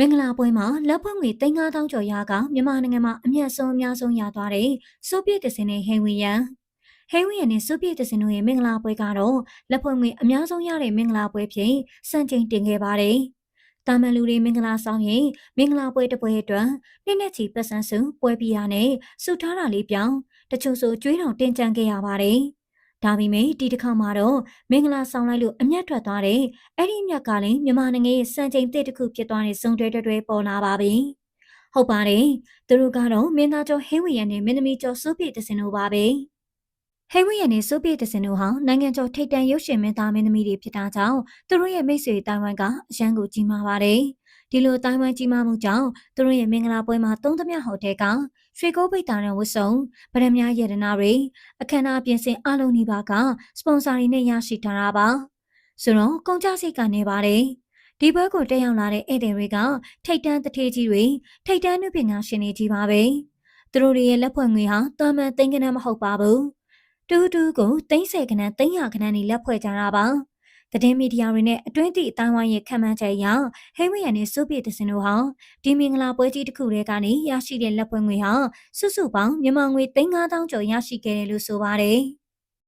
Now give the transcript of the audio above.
မင်္ဂလာပွဲမှာလက်ဖွဲ့ငွေ3,500ကျော်ရကမြန်မာနိုင်ငံမှာအမြတ်ဆုံးအများဆုံးရသွားတဲ့စိုးပြည့်တစင်နဲ့ဟိန်ဝီယန်နဲ့စိုးပြည့်တစင်တို့ရဲ့မင်္ဂလာပွဲကတော့လက်ဖွဲ့ငွေအများဆုံးရတဲ့မင်္ဂလာပွဲဖြစ်စံချိန်တင်ခဲ့ပါတယ်။တာမန်လူတွေမင်္ဂလာဆောင်ရင်မင်္ဂလာပွဲတစ်ပွဲအတွက်နှစ်နဲ့ချီပတ်စံစုပွဲပြရနဲ့စုထားတာလေးပြောင်းတချို့ဆိုကျွေးတော်တင်ကြံခဲ့ရပါတယ်။ဒါပေမဲ့ဒီတစ်ခါမှာတော့မင်္ဂလာဆောင်လိုက်လို့အမျက်ထွက်သွားတဲ့အဲ့ဒီအမျက်ကလည်းမြန်မာနိုင်ငံရဲ့စံချိန်တစ်ခုဖြစ်သွားတဲ့စုံတွဲပေါ်လာပါပြီ။ဟုတ်ပါတယ်။သူတို့ကတော့မင်းသားကျော်ဟင်းဝီရန်နဲ့မင်းသမီးကျော်စိုးပြည့်တစင်တို့ပါပဲ။ဟင်းဝီရန်နဲ့စိုးပြည့်တစင်တို့ဟာနိုင်ငံကျော်ထိပ်တန်းရုပ်ရှင်မင်းသားမင်းသမီးတွေဖြစ်တာကြောင့်သူတို့ရဲ့မိတ်ဆွေတိုင်ဝမ်ကအရန်ကိုကြီးမားပါတယ်။ဒီလိုတိုင်ဝမ်ကြီးမားမှုကြောင့်သူတို့ရဲ့မင်္ဂလာပွဲမှာသုံးသမျှဟိုတယ်ကရွှေကိုပိတ်တာနဲ့ဝတ်စုံဗရမ ्या ရတနာတွေအခမ်းအနားပြင်ဆင်အလုံးကြီးပါကစပွန်ဆာတွေနဲ့ရရှိထားတာပါဆိုတော့ကုန်ကြစိတ်ကနေပါတယ်ဒီဘက်ကိုတက်ရောက်လာတဲ့ဧည့်သည်တွေကထိတ်တန်းတထေးကြီးတွေထိတ်တန်းနုပညာရှင်တွေကြီးပါပဲသူတို့ရဲ့လက်ဖွဲ့ငွေဟာတာမန်သိန်းကနန်းမဟုတ်ပါဘူးတူတူကို30ကနန်း300ကနန်းနေလက်ဖွဲ့ကြတာပါသတင်းမီဒီယာတွေနဲ့အတွင်းသည့်အတိုင်းဝိုင်းရဲ့ခံမှန်းချက်အရဟိမရန်နဲ့စိုးပြည့်တစင်တို့ဟာဒီမင်္ဂလာပွဲကြီးတစ်ခုတည်းကနေရရှိတဲ့လက်ပွဲငွေဟာစုစုပေါင်းမြန်မာငွေ3,500ကျော်ရရှိခဲ့တယ်လို့ဆိုပါတယ်